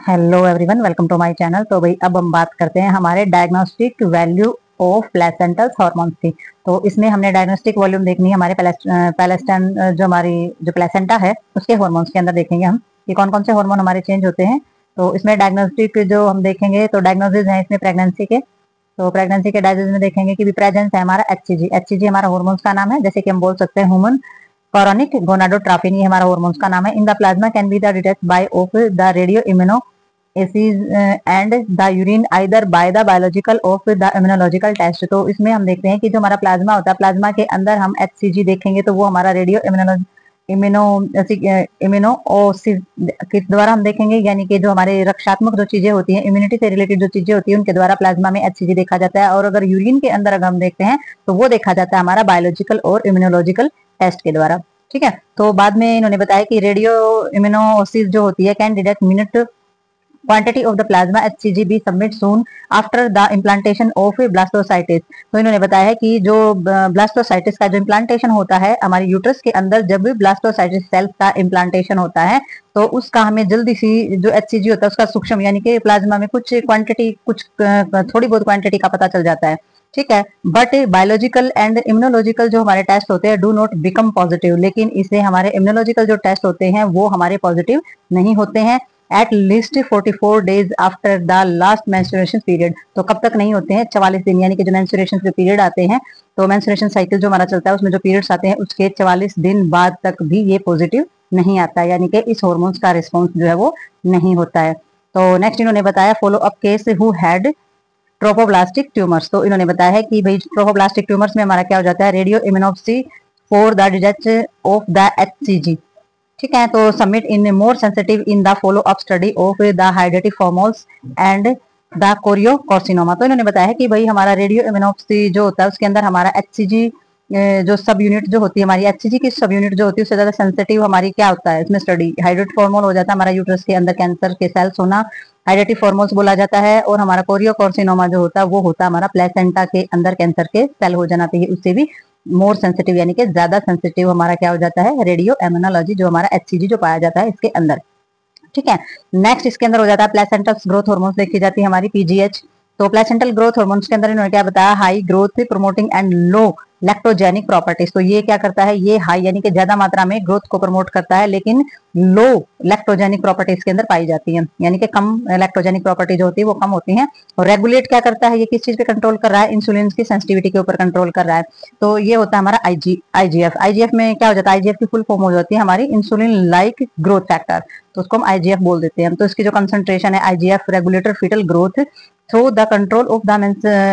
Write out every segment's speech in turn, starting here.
Hello everyone, welcome to my channel. तो भाई अब हम बात करते हैं हमारे diagnostic value of placental hormones की। तो इसमें हमने डायग्नोस्टिक वॉल्यूम देखनी है हमारे पैलेस्टाइन जो हमारी जो प्लेसेंटा है उसके हार्मोन्स के अंदर देखेंगे हम कि कौन कौन से हार्मोन हमारे चेंज होते हैं। तो इसमें डायग्नोस्टिक जो हम देखेंगे तो डायग्नोसिस है इसमें प्रेगनेंसी के। तो प्रेगनेंसी के डायग्नोसिस में देखेंगे कि प्रेजेंस है हमारा एचसीजी। एचसीजी हमारा हार्मोन्स का नाम है, जैसे कि हम बोल सकते हैं ह्यूमन कॉरोनिक गोनाडोट्रोपिन, ये हमारा हार्मोन्स का नाम है। In the plasma can be the detect by of the radio immuno and the urine either by the biological of the immunological test. तो इसमें हम देखते हैं कि जो हमारा प्लाज्मा होता है, प्लाज्मा के अंदर हम एचसीजी देखेंगे तो वो हमारा रेडियो इम्यूनो इम्यूनोसिस के द्वारा हम देखेंगे, यानी कि जो हमारे रक्षात्मक जो चीजें होती हैं, इम्यूनिटी से रिलेटेड जो चीजें होती हैं उनके द्वारा प्लाज्मा में एचसीजी देखा जाता है। और अगर यूरिन के अंदर अगर हम देखते हैं तो वो देखा जाता है हमारा बायोलॉजिकल और इम्यूनोलॉजिकल टेस्ट के द्वारा। ठीक है, तो बाद में इन्होंने बताया कि रेडियो इम्यूनोसिस जो होती है can detect minute quantity of the plasma HCG be submit soon after the implantation of blastocytes। तो इन्होंने बताया है कि जो ब्लास्टोसाइटिस का जो इम्प्लांटेशन होता है हमारी यूट्रस के अंदर, जब ब्लास्टोसाइटिस सेल्स का इम्प्लांटेशन होता है तो उसका हमें जल्दी सी जो एचसीजी होता है उसका सूक्ष्म यानी कि प्लाज्मा में कुछ क्वांटिटी, कुछ थोड़ी बहुत क्वांटिटी का पता चल जाता है। ठीक है, बट बायोलॉजिकल एंड इम्यूनोलॉजिकल जो हमारे टेस्ट होते हैं डू नॉट बिकम पॉजिटिव, लेकिन इससे हमारे इम्यूनोलॉजिकल जो टेस्ट होते हैं वो हमारे पॉजिटिव नहीं होते हैं। At least 44 days after the last menstruation period. तो कब तक नहीं होते हैं? 44 दिन, यानी कि जो मेंस्ट्रुएशन के पीरियड आते हैं, तो मेंस्ट्रुएशन साइकिल जो हमारा चलता है उसमें जो पीरियड्स आते हैं उसके 44 दिन बाद तक भी ये पॉजिटिव नहीं आता है, यानी कि इस हार्मोन्स का रिस्पॉन्स जो है वो नहीं होता है। तो नेक्स्ट इन्होंने बताया follow up case who had trophoblastic tumours. तो इन्होंने बताया है कि भाई ट्रोफोब्लास्टिक ट्यूमर्स में हमारा क्या हो जाता है, radio immunoassay for the detection of the HCG. ठीक है, तो submit in more sensitive in the follow up study of the हाइड्रेटिक फॉर्मोल्स एंड द कोरियोकार्सिनोमा। तो इन्होंने बताया है कि भाई हमारा रेडियो इम्यूनोप्सी जो होता है उसके अंदर हमारा एचसीजी जो सब यूनिट जो होती है हमारी एचसीजी की सब यूनिट जो होती है उससे ज्यादा सेंसिटिव हमारी क्या होता है इसमें स्टडी, हाइड्रेटिक फॉर्मोल हो जाता है हमारा यूट्रस के अंदर कैंसर के सेल्स होना, हाइड्रेटिक फॉर्मोल्स बोला जाता है। और हमारा कोरियोकार्सिनोमा जो होता है वो होता है हमारा प्लेसेंटा के अंदर कैंसर के सेल हो जाना चाहिए, उससे भी मोर सेंसिटिव यानी कि ज्यादा सेंसिटिव हमारा क्या हो जाता है, रेडियो इम्यूनोलॉजी जो हमारा एचसीजी जो पाया जाता है इसके अंदर। ठीक है, नेक्स्ट इसके अंदर हो जाता है प्लेसेंटल ग्रोथ हार्मोन्स देखी जाती है हमारी पीजीएच। तो प्लेसेंटल ग्रोथ हार्मोन्स के अंदर इन्होंने क्या बताया, high growth promoting and low lactogenic properties. तो ये क्या करता है, ये हाई यानी कि ज्यादा मात्रा में ग्रोथ को प्रमोट करता है लेकिन लो लैक्टोजेनिक प्रॉपर्टीज के अंदर पाई जाती है, यानी कि कम लैक्टोजेनिक प्रॉपर्टी जो होती है वो कम होती है। और रेगुलेट क्या करता है, ये किस चीज पे कंट्रोल कर रहा है, इंसुलिन की सेंसिटिविटी के ऊपर कंट्रोल कर रहा है। तो ये होता है हमारा आईजीएफ। आईजीएफ में क्या हो जाता है, आईजीएफ की फुल फॉर्म हो जाती है हमारी इंसुलिन लाइक ग्रोथ फैक्टर, तो उसको हम आईजीएफ बोल देते हैं। तो इसकी जो कंसंट्रेशन है IGF regulator fetal growth through the control of the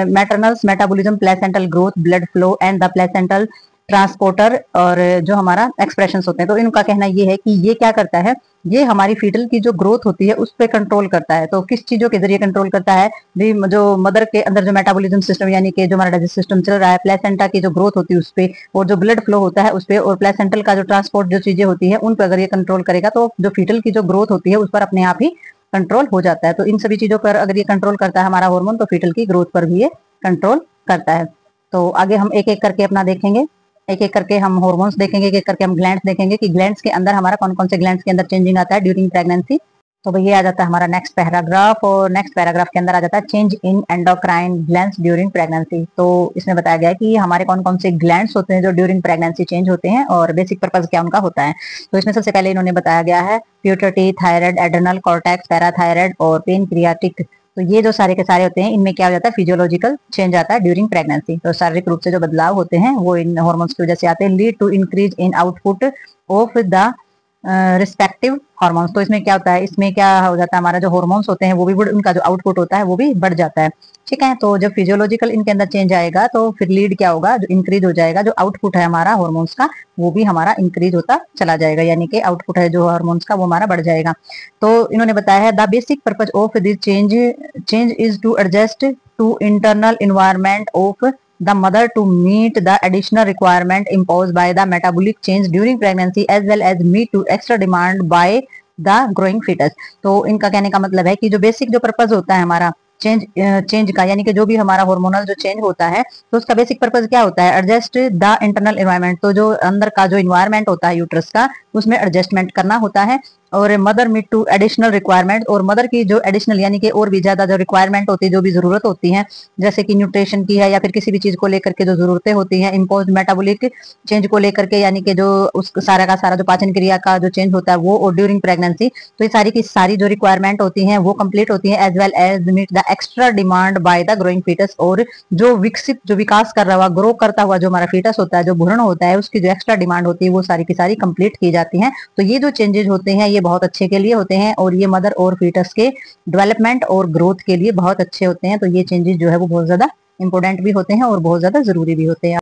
maternals metabolism, placental growth, blood flow and the placental transporter और जो हमारा एक्सप्रेशन होते हैं। तो इनका कहना ये है कि ये क्या करता है, ये हमारी फीटल की जो ग्रोथ होती है उस पर कंट्रोल करता है। तो किस चीजों के जरिए कंट्रोल करता है, जो मदर के अंदर जो मेटाबॉलिज्म सिस्टम यानी कि जो हमारा डाइजेस्ट सिस्टम चल रहा है, प्लेसेंटा की जो ग्रोथ होती है उस पर, और जो ब्लड फ्लो होता है उस पर, और प्लेसेंटल का जो ट्रांसपोर्ट जो चीजें होती है उन पर अगर ये कंट्रोल करेगा तो जो फीटल की जो ग्रोथ होती है उस पर अपने आप ही कंट्रोल हो जाता है। तो इन सभी चीजों पर अगर ये कंट्रोल करता है हमारा हार्मोन तो फीटल की ग्रोथ पर भी ये कंट्रोल करता है। तो आगे हम एक एक करके अपना देखेंगे, एक एक करके हम हार्मोन्स देखेंगे, एक एक करके हम ग्लैंड्स देखेंगे कि ग्लैंड्स के अंदर हमारा कौन कौन से ग्लैंड्स के अंदर चेंजिंग आता है ड्यूरिंग प्रेगनेंसी। तो भाई ये आ जाता है हमारा नेक्स्ट पैराग्राफ, और नेक्स्ट पैराग्राफ के अंदर आ जाता है change in endocrine glands during pregnancy. तो इसमें बताया गया है कि हमारे कौन कौन से ग्लैंड्स होते हैं जो ड्यूरिंग प्रेगनेंसी चेंज होते हैं और बेसिक पर्पज क्या उनका होता है। तो इसमें सबसे पहले इन्होंने बताया गया है प्यूटर्टी, थायराइड, एड्रेनल कॉर्टेक्स, पैराथायराइड और पेनक्रियाटिक। तो ये जो सारे के सारे होते हैं इनमें क्या हो जाता है, फिजियोलॉजिकल चेंज आता है ड्यूरिंग प्रेगनेंसी। तो शारीरिक रूप से जो बदलाव होते हैं वो इन हार्मोन्स की वजह से आते हैं। Lead to increase in output of the respective hormones. तो इसमें क्या होता है, इसमें क्या हो जाता है, हमारा जो हार्मोन्स होते हैं वो भी उनका जो आउटपुट होता है वो भी बढ़ जाता है। ठीक है, तो जब फिजियोलॉजिकल इनके अंदर चेंज आएगा तो फिर लीड क्या होगा, जो इंक्रीज हो जाएगा, जो आउटपुट है हमारा हार्मोन्स का वो भी हमारा इंक्रीज होता चला जाएगा, यानी कि आउटपुट है जो हार्मोन्स का वो हमारा बढ़ जाएगा। तो इन्होंने बताया है the basic purpose of this change is to adjust to internal environment of the mother to meet the additional requirement imposed by the metabolic change during pregnancy as well as meet to extra demand by the growing fetus। तो इनका कहने का मतलब है कि जो basic जो purpose होता है हमारा चेंज का, यानी कि जो भी हमारा हार्मोनल जो चेंज होता है तो उसका बेसिक पर्पज क्या होता है, एडजस्ट द इंटरनल एनवायरनमेंट। तो जो अंदर का जो इन्वायरमेंट होता है यूट्रस का उसमें एडजस्टमेंट करना होता है और mother meet to additional requirement, और मदर की जो एडिशनल यानी कि और भी ज्यादा जो रिक्वायरमेंट होती है, जो भी जरूरत होती है, जैसे कि न्यूट्रिशन की है या फिर किसी भी चीज को लेकर के जो जरूरतें होती हैं, इम्पोज मेटाबॉलिक चेंज को लेकर के, यानी कि जो उस सारा का सारा जो पाचन क्रिया का जो चेंज होता है वो, और ड्यूरिंग प्रेगनेंसी, तो ये सारी की सारी जो रिक्वायरमेंट होती हैं वो कंप्लीट होती है, as well as meet the extra demand by the growing foetus, और जो विकसित जो विकास कर रहा हुआ ग्रो करता हुआ जो हमारा फीटस होता है, जो भ्रूण होता है, उसकी जो एक्स्ट्रा डिमांड होती है वो सारी की सारी कंप्लीट की जाती है। तो ये जो चेंजेस होते हैं ये बहुत अच्छे के लिए होते हैं, और ये मदर और फीटस के डेवलपमेंट और ग्रोथ के लिए बहुत अच्छे होते हैं। तो ये चेंजेस जो है वो बहुत ज्यादा इंपॉर्टेंट भी होते हैं और बहुत ज्यादा जरूरी भी होते हैं।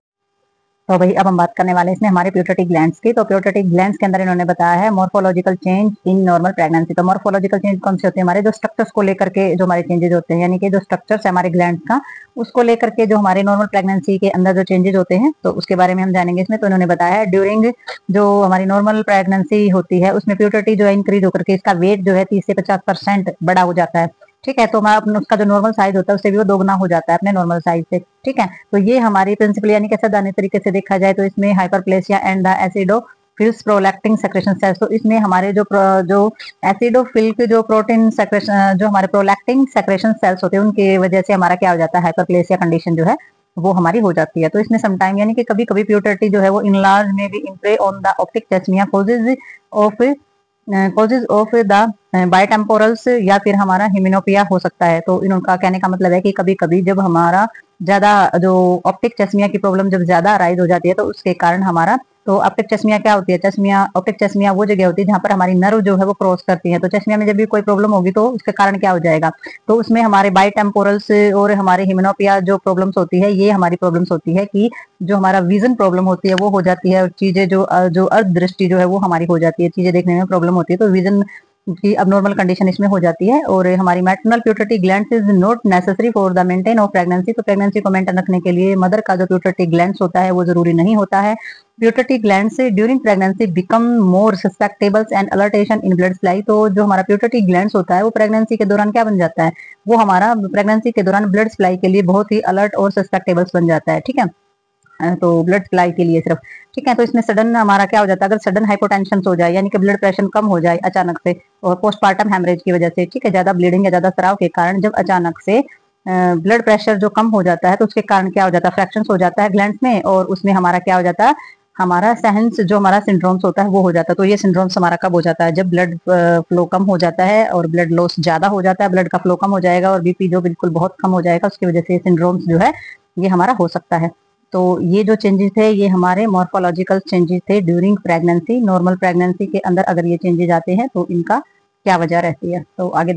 तो भाई अब हम बात करने वाले हैं इसमें हमारे प्यूटरी ग्लैंड्स की। तो प्यूटरी ग्लैंड्स के अंदर इन्होंने बताया है morphological change in normal pregnancy. तो मॉर्फोलॉजिकल चेंज कौन से होते हैं? हमारे जो स्ट्रक्चर्स को लेकर के जो हमारे चेंजेस होते हैं, यानी कि जो स्ट्रक्चर्स है हमारे ग्लैंड्स का, उसको लेकर के जो हमारे नॉर्मल प्रेगनेंसी के अंदर जो चेंजेस होते हैं, तो उसके बारे में हम जानेंगे इसमें। तो इन्होंने बताया है ड्यूरिंग जो हमारी नॉर्मल प्रेगनेंसी होती है उसमें प्यूटरी जो है इंक्रीज होकर के इसका वेट जो है 30 से 50% बड़ा हो जाता है। ठीक है, तो हमारा उसका जो नॉर्मल साइज होता है उससे भी वो दोगुना हो जाता है अपने नॉर्मल साइज से। ठीक है, तो ये हमारी प्रिंसिपल यानी कैसे दाने तरीके से देखा जाए तो इसमें hyperplasia and the acidophils prolactin secretion cells, तो इसमें हमारे जो एसिडोफिल के जो प्रोटीन सेक्रेशन जो हमारे प्रोलैक्टिन सेक्रेशन सेल्स होते हैं उनकी वजह से हमारा क्या हो जाता है, हाइपरप्लेसिया कंडीशन जो है वो हमारी हो जाती है। तो इसमें समटाइम यानी कि कभी कभी प्यूटर्टी जो है वो इनलार्ज में भी impress on the optic chiasma causes of the bitemporals, या फिर हमारा हिमिनोपिया हो सकता है। तो इनका कहने का मतलब है कि कभी कभी जब हमारा ज्यादा जो ऑप्टिक चश्मिया की प्रॉब्लम जब ज्यादा अराइज हो जाती है तो उसके कारण हमारा, तो ऑप्टिक चश्मिया क्या होती है? चश्मिया ऑप्टिक चश्मिया वो जगह होती है जहाँ पर हमारी नर्व जो है वो क्रॉस करती है। तो चश्मिया में जब भी कोई प्रॉब्लम होगी तो उसके कारण क्या हो जाएगा? तो उसमें हमारे बायोटेम्पोरल्स और हमारे हिमिनोपिया जो प्रॉब्लम्स होती है, ये हमारी प्रॉब्लम्स होती है कि जो हमारा विजन प्रॉब्लम होती है वो हो जाती है, और चीजें जो अर्ध दृष्टि जो है वो हमारी हो जाती है, चीजें देखने में प्रॉब्लम होती है, तो विजन की अबनॉर्मल कंडीशन इसमें हो जाती है। और हमारी maternal pituitary glands is not necessary for the maintain of pregnancy, तो प्रेगनेंसी को मेंटेन रखने के लिए मदर का जो प्यूटर्टी ग्लैंड्स होता है वो जरूरी नहीं होता है। Pituitary glands during pregnancy become more susceptibles and alteration in blood supply, तो जो हमारा प्यूटर्टी ग्लैंड्स होता है वो प्रेगनेंसी के दौरान क्या बन जाता है? वो हमारा प्रेगनेंसी के दौरान ब्लड सप्लाई के लिए बहुत ही अलर्ट और सस्पेक्टेबल्स बन जाता है। ठीक है, तो ब्लड सप्लाई के लिए सिर्फ। ठीक है, तो इसमें सडन हमारा क्या हो जाता है? अगर सडन हाइपोटेंशन हो जाए यानी कि ब्लड प्रेशर कम हो जाए अचानक से, और पोस्टमार्टम हेमरेज की वजह से, ठीक है, ज्यादा ब्लीडिंग या ज्यादा स्राव के कारण जब अचानक से ब्लड प्रेशर जो कम हो जाता है तो उसके कारण क्या हो जाता है? फ्रैक्शंस हो जाता है ग्लैंड्स में, और उसमें हमारा क्या हो जाता है? हमारा सहन्स जो हमारा सिंड्रोम्स होता है वो हो जाता है। तो ये सिंड्रोम्स हमारा कब हो जाता है? जब ब्लड फ्लो कम हो जाता है और ब्लड लॉस ज्यादा हो जाता है, ब्लड का फ्लो कम हो जाएगा और बीपी जो बिल्कुल बहुत कम हो जाएगा, उसकी वजह से सिंड्रोम्स जो है ये हमारा हो सकता है। तो ये जो चेंजेस थे ये हमारे मॉर्फोलॉजिकल चेंजेस थे ड्यूरिंग प्रेगनेंसी। नॉर्मल प्रेगनेंसी के अंदर अगर ये चेंजेस आते हैं तो इनका क्या वजह रहती है, तो आगे